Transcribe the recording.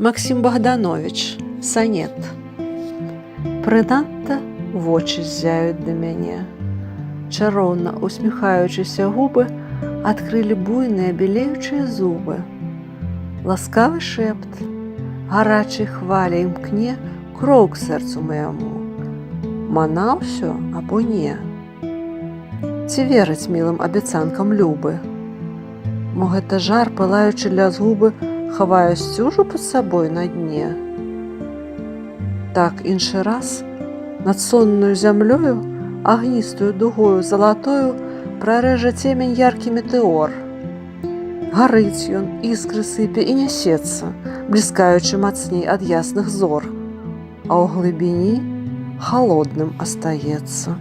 Максим Богданович, санет. Прынадта вочы ззяюць да мяне. Чароўна усміхаючыся губы адкрылі буйныя белеючыя зубы. Ласкавы шэпт, гарачай хваляй імкне кроў к сэрцу маяму. Мана ўсё або не? Ці верыць мілым абяцанкам любы? Мо гэта жар, пылаючы ля згубы, хаваю сцюжу пад сабой на дне? Так іншы раз над соннаю зямлёю, агністую дугою залатою, прарэжа цемень яркі метэор. Гарыць ён, іскры сыпе і нясецца, бліскаючы мацней ад ясных зор, а ў глыбіні халодным астаецца.